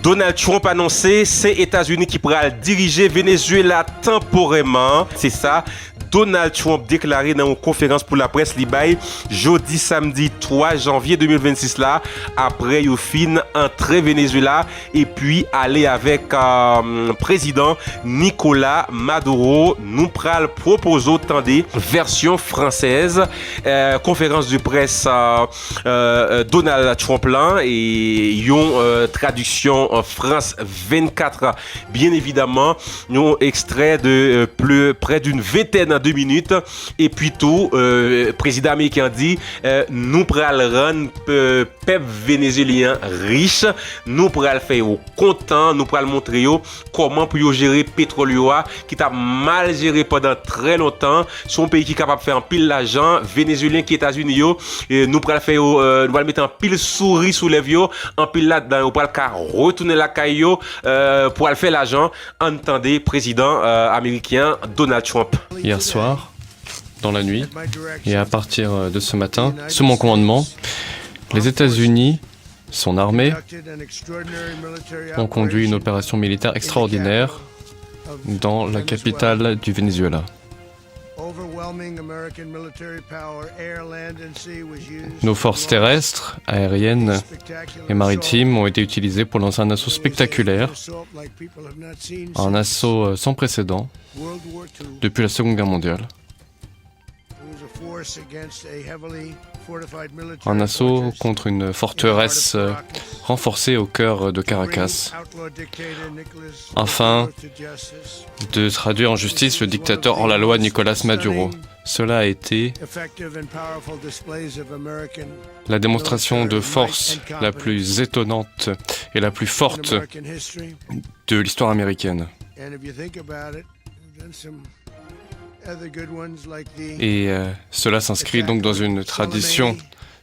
Donald Trump annoncé, c'est États-Unis qui pourra diriger Venezuela temporairement. C'est ça. Donald Trump déclaré dans une conférence pour la presse Libaye jeudi samedi 3 janvier 2026 là, après une fin entrée Venezuela et puis aller avec président Nicolas Maduro. Nous pral proposer tendez version française conférence de presse Donald Trump là et une traduction en France 24 bien évidemment nous extrait de près d'une vingtaine de minutes et puis tout président américain dit nous pral rendre peuple vénézuélien riche, nous pral faire content, nous pral montrer comment pour gérer pétrole qui t'a mal géré pendant très longtemps, son pays qui est capable de faire un pile l'argent vénézuélien qui est États-Unis nous pral faire nous pral mettre un pile souris sous les vieux en pile là-dedans, on pral retourner la caillou pour aller faire l'argent. Entendez président américain Donald Trump. Hier soir, dans la nuit, et à partir de ce matin, sous mon commandement, les États-Unis, son armée, ont conduit une opération militaire extraordinaire dans la capitale du Venezuela. Nos forces terrestres, aériennes et maritimes ont été utilisées pour lancer un assaut spectaculaire, un assaut sans précédent depuis la Seconde Guerre mondiale. Un assaut contre une forteresse renforcée au cœur de Caracas, afin de traduire en justice le dictateur hors la loi Nicolas Maduro. Cela a été la démonstration de force la plus étonnante et la plus forte de l'histoire américaine. Et cela s'inscrit donc dans une tradition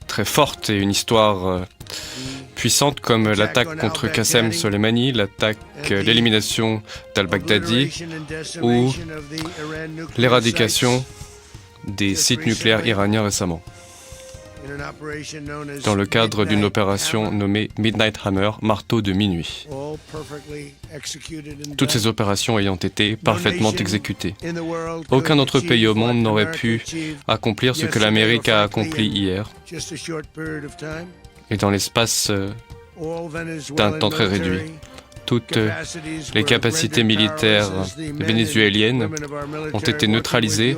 très forte et une histoire puissante comme l'attaque contre Qassem Soleimani, l'élimination d'al-Baghdadi ou l'éradication des sites nucléaires iraniens récemment, dans le cadre d'une opération nommée Midnight Hammer, marteau de minuit. Toutes ces opérations ayant été parfaitement exécutées. Aucun autre pays au monde n'aurait pu accomplir ce que l'Amérique a accompli hier, et dans l'espace d'un temps très réduit. Toutes les capacités militaires vénézuéliennes ont été neutralisées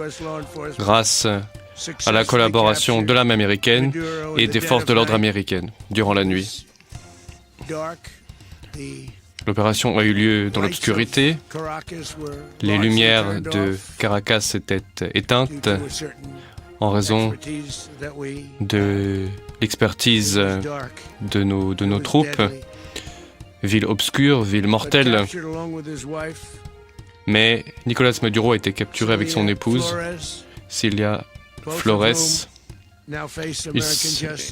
grâce à la collaboration de l'armée américaine et des forces de l'ordre américaines durant la nuit. L'opération a eu lieu dans l'obscurité. Les lumières de Caracas étaient éteintes en raison de l'expertise de nos troupes. Ville obscure, ville mortelle. Mais Nicolas Maduro a été capturé avec son épouse, Cilia Flores.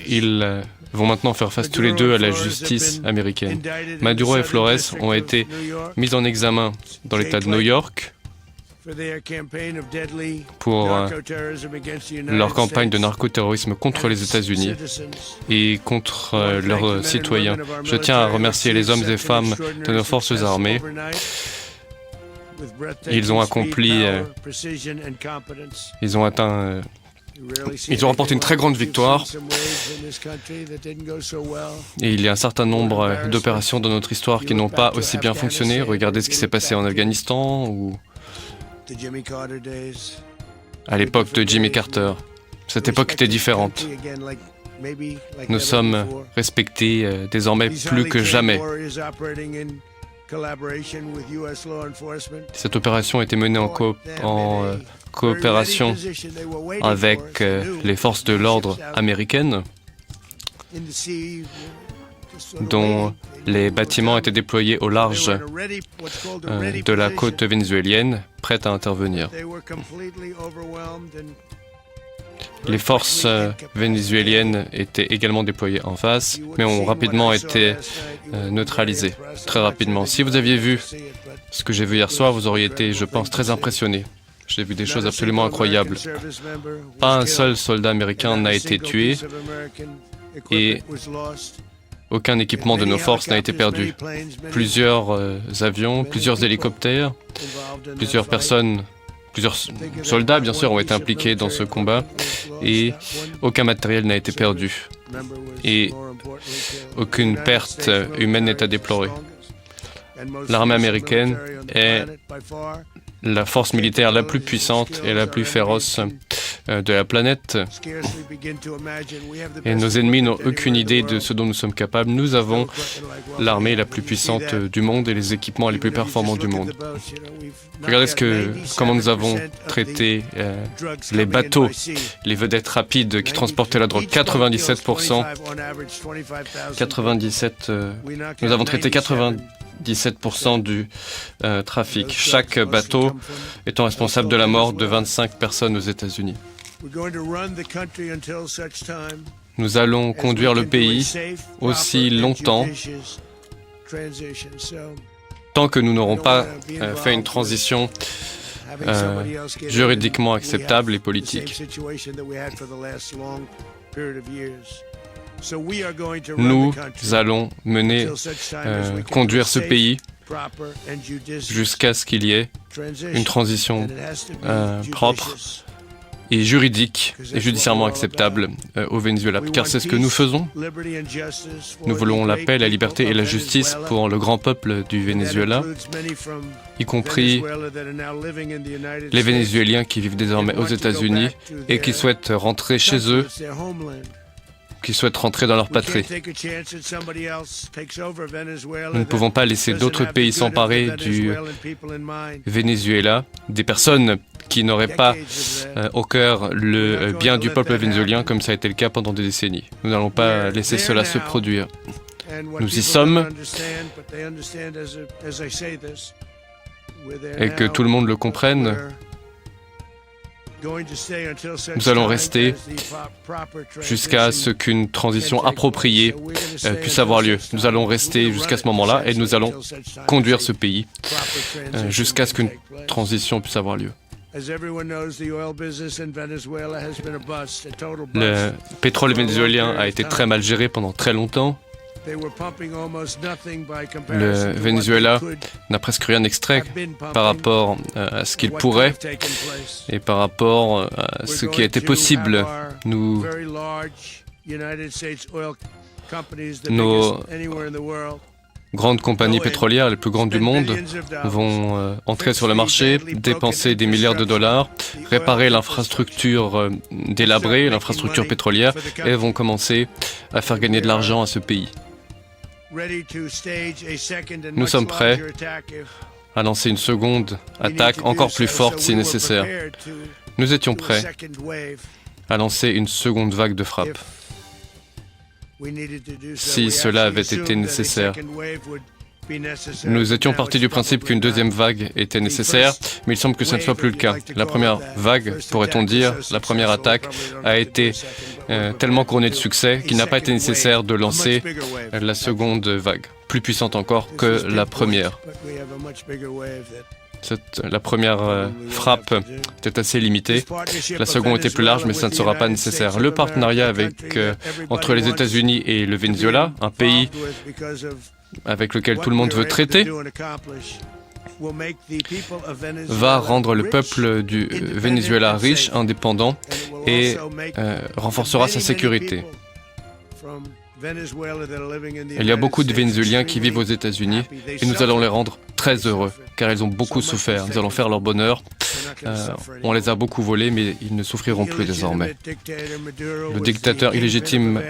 Ils vont maintenant faire face tous les deux à la justice américaine. Maduro et Flores ont été mis en examen dans l'État de New York pour leur campagne de narcoterrorisme contre les États-Unis et contre leurs citoyens. Je tiens à remercier les hommes et femmes de nos forces armées. Ils ont accompli, ils ont remporté une très grande victoire et il y a un certain nombre d'opérations dans notre histoire qui n'ont pas aussi bien fonctionné. Regardez ce qui s'est passé en Afghanistan ou à l'époque de Jimmy Carter. Cette époque était différente. Nous sommes respectés désormais plus que jamais. Cette opération a été menée en coopération avec les forces de l'ordre américaines, dont les bâtiments étaient déployés au large de la côte vénézuélienne, prêtes à intervenir. Les forces vénézuéliennes étaient également déployées en face, mais ont rapidement été neutralisées, très rapidement. Si vous aviez vu ce que j'ai vu hier soir, vous auriez été, je pense, très impressionné. J'ai vu des choses absolument incroyables. Pas un seul soldat américain n'a été tué et Aucun équipement de nos forces n'a été perdu. Plusieurs avions, plusieurs hélicoptères, plusieurs personnes, plusieurs soldats, bien sûr, ont été impliqués dans ce combat et aucun matériel n'a été perdu. Et aucune perte humaine n'est à déplorer. L'armée américaine est la force militaire la plus puissante et la plus féroce de la planète. Et nos ennemis n'ont aucune idée de ce dont nous sommes capables. Nous avons l'armée la plus puissante du monde et les équipements les plus performants du monde. Regardez comment nous avons traité les bateaux, les vedettes rapides qui transportaient la drogue. 97%. Nous avons traité 97% du trafic. Chaque bateau étant responsable de la mort de 25 personnes aux États-Unis. Nous allons conduire le pays aussi longtemps tant que nous n'aurons pas fait une transition juridiquement acceptable et politique. Nous allons conduire ce pays jusqu'à ce qu'il y ait une transition propre et juridique et judiciairement acceptable au Venezuela, car c'est ce que nous faisons. Nous voulons la paix, la liberté et la justice pour le grand peuple du Venezuela, y compris les Vénézuéliens qui vivent désormais aux États-Unis et qui souhaitent rentrer chez eux, qui souhaitent rentrer dans leur patrie. Nous ne pouvons pas laisser d'autres pays s'emparer du Venezuela, des personnes qui n'auraient pas au cœur le bien du peuple vénézuélien comme ça a été le cas pendant des décennies. Nous n'allons pas laisser cela se produire. Nous y sommes et que tout le monde le comprenne. Nous allons rester jusqu'à ce qu'une transition appropriée puisse avoir lieu. Nous allons rester jusqu'à ce moment-là et nous allons conduire ce pays jusqu'à ce qu'une transition puisse avoir lieu. Le pétrole vénézuélien a été très mal géré pendant très longtemps. Le Venezuela n'a presque rien extrait par rapport à ce qu'il pourrait et par rapport à ce qui a été possible. Nos grandes compagnies pétrolières, les plus grandes du monde, vont entrer sur le marché, dépenser des milliards de dollars, réparer l'infrastructure délabrée, l'infrastructure pétrolière, et vont commencer à faire gagner de l'argent à ce pays. Nous sommes prêts à lancer une seconde attaque encore plus forte si nécessaire. Nous étions prêts à lancer une seconde vague de frappe si cela avait été nécessaire. Nous étions partis du principe qu'une deuxième vague était nécessaire, mais il semble que ce ne soit plus le cas. La première vague, pourrait-on dire, la première attaque, a été tellement couronnée de succès qu'il n'a pas été nécessaire de lancer la seconde vague, plus puissante encore que la première. La première frappe était assez limitée, la seconde était plus large, mais ça ne sera pas nécessaire. Le partenariat entre les États-Unis et le Venezuela, un pays avec lequel tout le monde veut traiter, va rendre le peuple du Venezuela riche, indépendant et renforcera sa sécurité. Il y a beaucoup de Vénézuéliens qui vivent aux États-Unis et nous allons les rendre très heureux car ils ont beaucoup souffert. Nous allons faire leur bonheur. On les a beaucoup volés, mais ils ne souffriront plus désormais. Le dictateur illégitime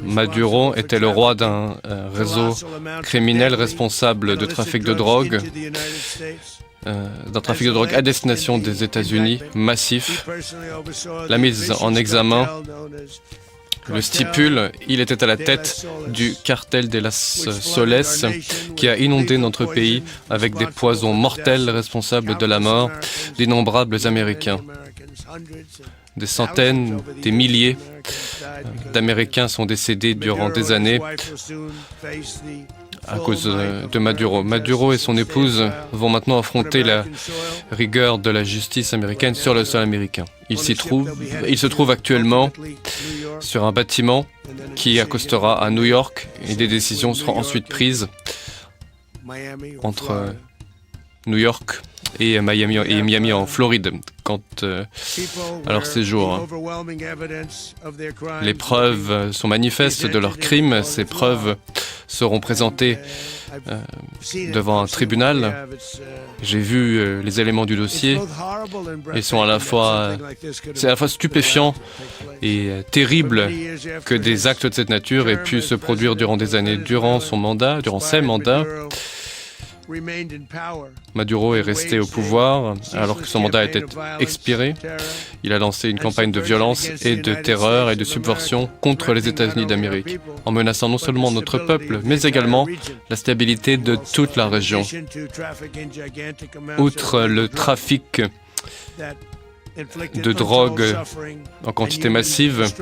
Maduro était le roi d'un réseau criminel responsable de trafic de drogue, à destination des États-Unis, massif. La mise en examen le stipule, il était à la tête du cartel de las Soles qui a inondé notre pays avec des poisons mortels responsables de la mort d'innombrables Américains. Des centaines, des milliers d'Américains sont décédés durant des années à cause de Maduro. Maduro et son épouse vont maintenant affronter la rigueur de la justice américaine sur le sol américain. Il se trouve actuellement sur un bâtiment qui accostera à New York et des décisions seront ensuite prises entre New York et Miami en Floride quant à leur séjour. Les preuves sont manifestes de leurs crimes. Ces preuves seront présentées devant un tribunal. J'ai vu les éléments du dossier. Ils sont c'est à la fois stupéfiant et terrible que des actes de cette nature aient pu se produire durant des années. Durant ses mandats, Maduro est resté au pouvoir alors que son mandat était expiré. Il a lancé une campagne de violence et de terreur et de subversion contre les États-Unis d'Amérique, en menaçant non seulement notre peuple, mais également la stabilité de toute la région. Outre le trafic de drogue en quantité massive,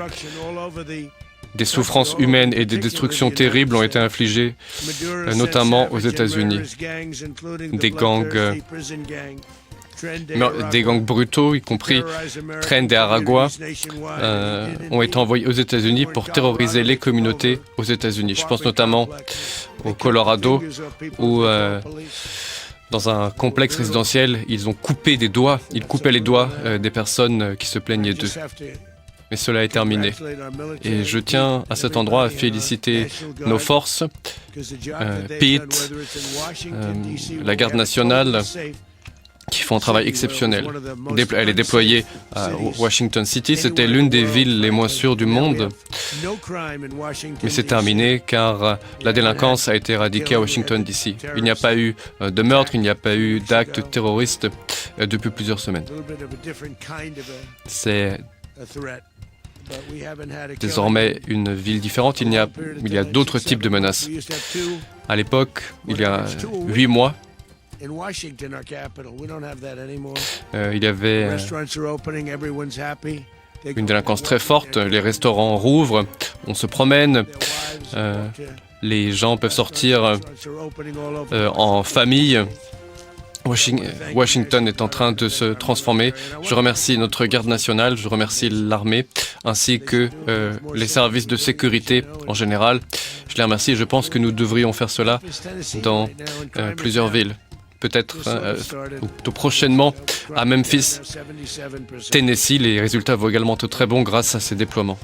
des souffrances humaines et des destructions terribles ont été infligées, notamment aux États-Unis. Des gangs brutaux, y compris Tren de Aragua, ont été envoyés aux États-Unis pour terroriser les communautés aux États-Unis. Je pense notamment au Colorado, où dans un complexe résidentiel, ils coupaient les doigts des personnes qui se plaignaient d'eux. Mais cela est terminé. Et je tiens à cet endroit à féliciter nos forces, Pete, la garde nationale, qui font un travail exceptionnel. Elle est déployée à Washington City. C'était l'une des villes les moins sûres du monde. Mais c'est terminé car la délinquance a été éradiquée à Washington DC. Il n'y a pas eu de meurtre, il n'y a pas eu d'actes terroristes depuis plusieurs semaines. C'est désormais une ville différente. Il y a d'autres types de menaces. À l'époque, il y a 8 mois, il y avait une délinquance très forte. Les restaurants rouvrent, on se promène, les gens peuvent sortir en famille. Washington est en train de se transformer. Je remercie notre garde nationale, je remercie l'armée, ainsi que les services de sécurité en général. Je les remercie et je pense que nous devrions faire cela dans plusieurs villes. Peut-être tout prochainement à Memphis, Tennessee. Les résultats vont également être très bons grâce à ces déploiements.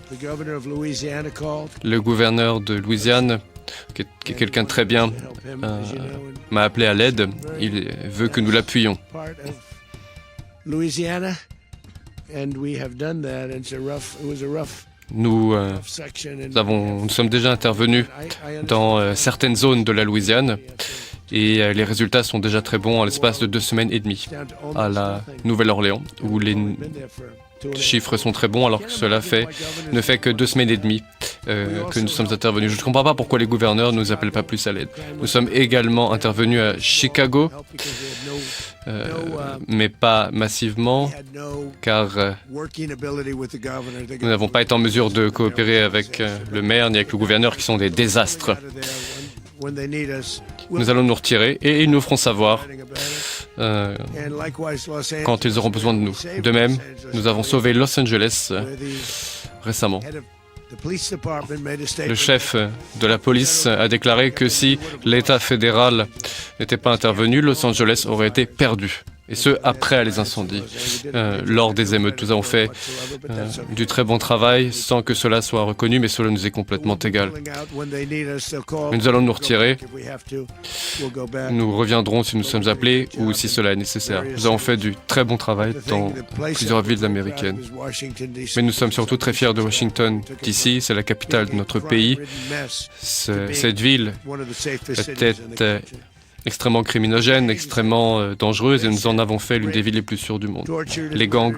Le gouverneur de Louisiane, qui est quelqu'un de très bien, m'a appelé à l'aide. Il veut que nous l'appuyions. Nous sommes déjà intervenus dans certaines zones de la Louisiane et les résultats sont déjà très bons en l'espace de 2 semaines et demie à la Nouvelle-Orléans, où les chiffres sont très bons alors que cela ne fait que 2 semaines et demie que nous sommes intervenus. Je ne comprends pas pourquoi les gouverneurs ne nous appellent pas plus à l'aide. Nous sommes également intervenus à Chicago, mais pas massivement, car nous n'avons pas été en mesure de coopérer avec le maire ni avec le gouverneur, qui sont des désastres. Nous allons nous retirer et ils nous feront savoir quand ils auront besoin de nous. De même, nous avons sauvé Los Angeles récemment. Le chef de la police a déclaré que si l'État fédéral n'était pas intervenu, Los Angeles aurait été perdu. Et ce, après les incendies, lors des émeutes. Nous avons fait du très bon travail sans que cela soit reconnu, mais cela nous est complètement égal. Mais nous allons nous retirer. Nous reviendrons si nous sommes appelés ou si cela est nécessaire. Nous avons fait du très bon travail dans plusieurs villes américaines. Mais nous sommes surtout très fiers de Washington, DC. C'est la capitale de notre pays. Cette ville était extrêmement criminogène, extrêmement dangereuse, et nous en avons fait l'une des villes les plus sûres du monde. Les gangs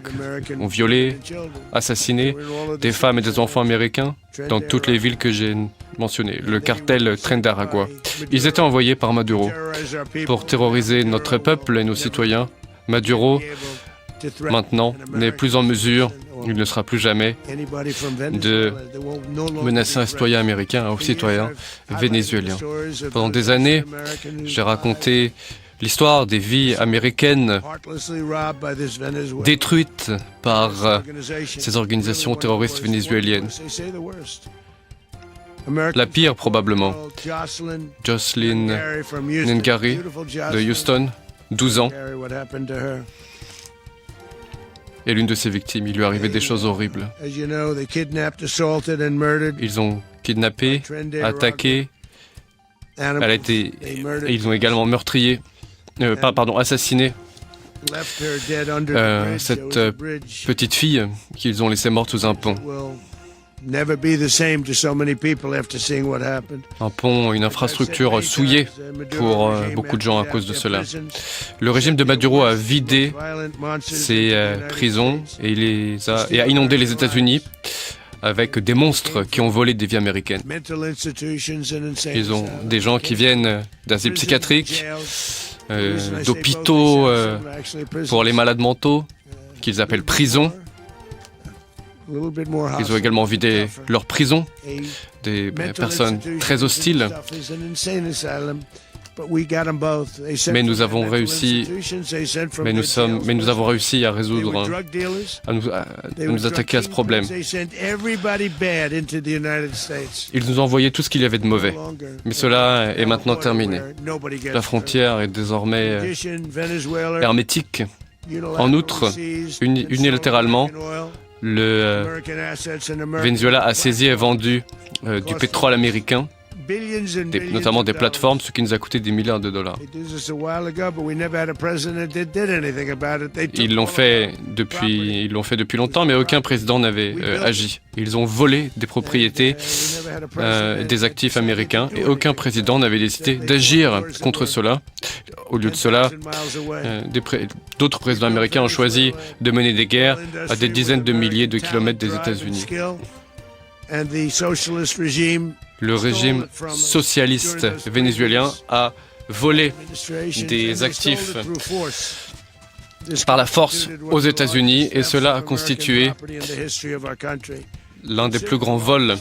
ont violé, assassiné des femmes et des enfants américains dans toutes les villes que j'ai mentionnées. Le cartel Tren de Aragua. Ils étaient envoyés par Maduro pour terroriser notre peuple et nos citoyens. Maduro, maintenant, n'est plus en mesure Il ne sera plus jamais de menacer un citoyen américain ou citoyen vénézuélien. Pendant des années, j'ai raconté l'histoire des vies américaines détruites par ces organisations terroristes vénézuéliennes. La pire probablement, Jocelyn Ngari de Houston, 12 ans, est l'une de ses victimes. Il lui arrivait des choses horribles. Ils ont kidnappé, attaqué, ils ont également meurtrier, assassiné cette petite fille qu'ils ont laissée morte sous un pont. Un pont, une infrastructure souillée pour beaucoup de gens à cause de cela. Le régime de Maduro a vidé ses prisons et a inondé les États-Unis avec des monstres qui ont volé des vies américaines. Ils ont des gens qui viennent d'asiles psychiatriques, d'hôpitaux pour les malades mentaux, qu'ils appellent prisons. Ils ont également vidé leurs prisons, des personnes très hostiles. Mais nous avons réussi à résoudre, à nous attaquer à ce problème. Ils nous ont envoyé tout ce qu'il y avait de mauvais. Mais cela est maintenant terminé. La frontière est désormais hermétique. En outre, unilatéralement, le Venezuela a saisi et vendu du pétrole américain, notamment des plateformes, ce qui nous a coûté des milliards de dollars. Ils l'ont fait depuis longtemps, mais aucun président n'avait agi. Ils ont volé des propriétés, des actifs américains, et aucun président n'avait décidé d'agir contre cela. Au lieu de cela, d'autres présidents américains ont choisi de mener des guerres à des dizaines de milliers de kilomètres des États-Unis. Le régime socialiste vénézuélien a volé des actifs par la force aux États-Unis et cela a constitué l'un des plus grands vols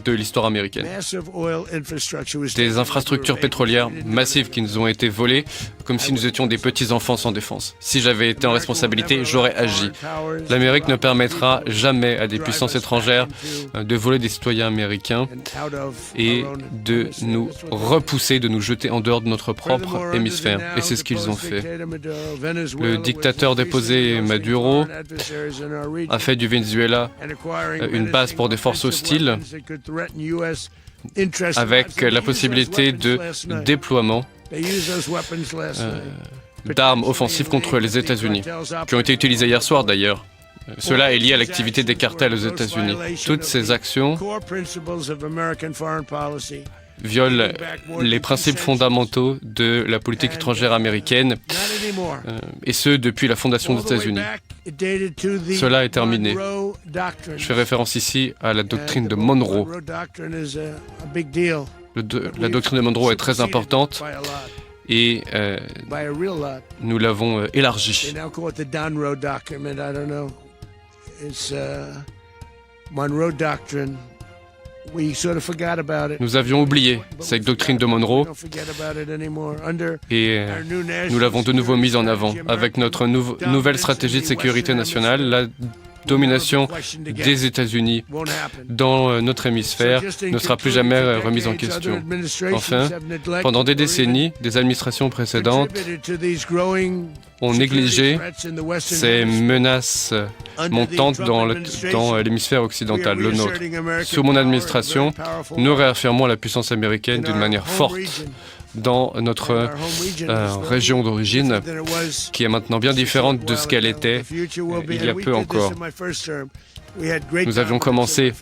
de l'histoire américaine. Des infrastructures pétrolières massives qui nous ont été volées comme si nous étions des petits-enfants sans défense. Si j'avais été en responsabilité, j'aurais agi. L'Amérique ne permettra jamais à des puissances étrangères de voler des citoyens américains et de nous repousser, de nous jeter en dehors de notre propre hémisphère. Et c'est ce qu'ils ont fait. Le dictateur déposé Maduro a fait du Venezuela une base pour des forces hostiles avec la possibilité de déploiement d'armes offensives contre les États-Unis, qui ont été utilisées hier soir d'ailleurs. Cela est lié à l'activité des cartels aux États-Unis. Toutes ces actions violent les principes fondamentaux de la politique étrangère américaine, et ce, depuis la fondation des États-Unis. Cela est terminé. Je fais référence ici à la doctrine de Monroe. La doctrine de Monroe est très importante et nous l'avons élargie. Nous avions oublié cette doctrine de Monroe et nous l'avons de nouveau mise en avant avec notre nouvelle stratégie de sécurité nationale. La domination des États-Unis dans notre hémisphère ne sera plus jamais remise en question. Enfin, pendant des décennies, des administrations précédentes ont négligé ces menaces montantes dans l'hémisphère occidental, le nôtre. Sous mon administration, nous réaffirmons la puissance américaine d'une manière forte dans notre région d'origine, qui est maintenant bien différente de ce qu'elle était il y a peu encore. Nous avions commencé,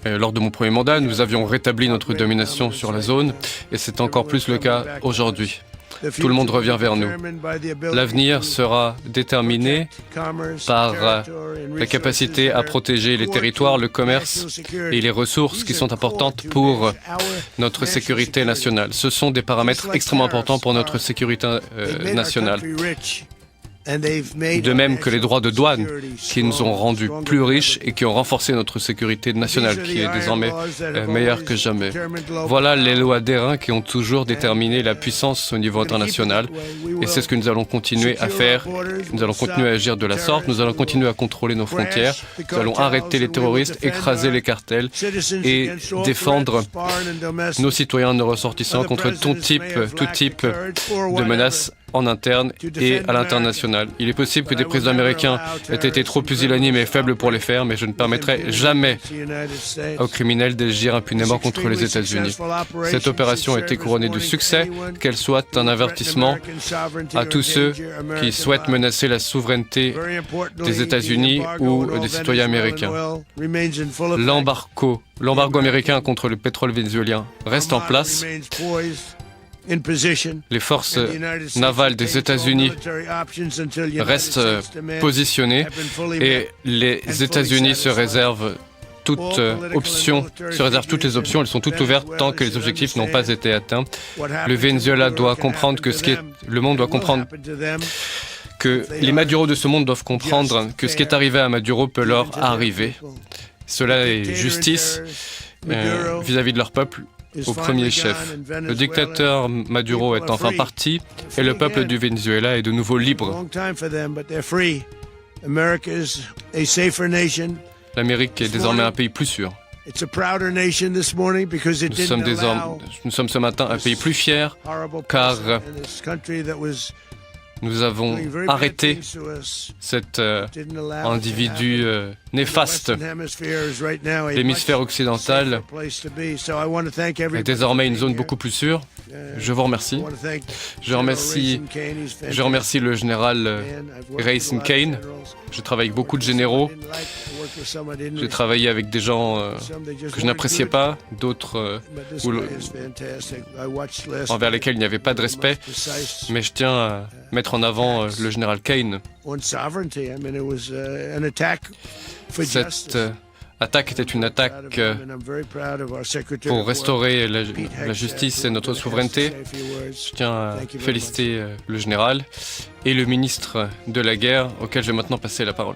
lors de mon premier mandat, nous avions rétabli notre domination sur la zone, et c'est encore plus le cas aujourd'hui. Tout le monde revient vers nous. L'avenir sera déterminé par la capacité à protéger les territoires, le commerce et les ressources qui sont importantes pour notre sécurité nationale. Ce sont des paramètres extrêmement importants pour notre sécurité nationale. De même que les droits de douane qui nous ont rendus plus riches et qui ont renforcé notre sécurité nationale, qui est désormais meilleure que jamais. Voilà les lois d'airain qui ont toujours déterminé la puissance au niveau international. Et c'est ce que nous allons continuer à faire. Nous allons continuer à agir de la sorte. Nous allons continuer à contrôler nos frontières. Nous allons arrêter les terroristes, écraser les cartels et défendre nos citoyens, nos ressortissants contre tout type de menaces en interne et à l'international. Il est possible que des présidents américains aient été trop pusillanimes et faibles pour les faire, mais je ne permettrai jamais aux criminels d'agir impunément contre les États-Unis. Cette opération a été couronnée de succès, qu'elle soit un avertissement à tous ceux qui souhaitent menacer la souveraineté des États-Unis ou des citoyens américains. L'embargo américain contre le pétrole vénézuélien reste en place. Les forces navales des États-Unis restent positionnées et les États-Unis se réservent toutes les options, elles sont toutes ouvertes tant que les objectifs n'ont pas été atteints. Le Venezuela doit comprendre le monde doit comprendre que les Maduro de ce monde doivent comprendre que ce qui est arrivé à Maduro peut leur arriver. Cela est justice vis-à-vis de leur peuple. Au premier chef. Le dictateur Maduro est enfin parti et le peuple du Venezuela est de nouveau libre. L'Amérique est désormais un pays plus sûr. Nous sommes ce matin un pays plus fier car nous avons arrêté cet individu néfaste. L'hémisphère occidental est désormais une zone beaucoup plus sûre. Je vous remercie. Je remercie le général Racine Kane. Je travaille avec beaucoup de généraux. J'ai travaillé avec des gens que je n'appréciais pas, d'autres envers lesquels il n'y avait pas de respect. Mais je tiens à mettre en avant le général Kane. Cette attaque était une attaque pour restaurer la justice et notre souveraineté. Je tiens à féliciter le général et le ministre de la guerre, auquel je vais maintenant passer la parole.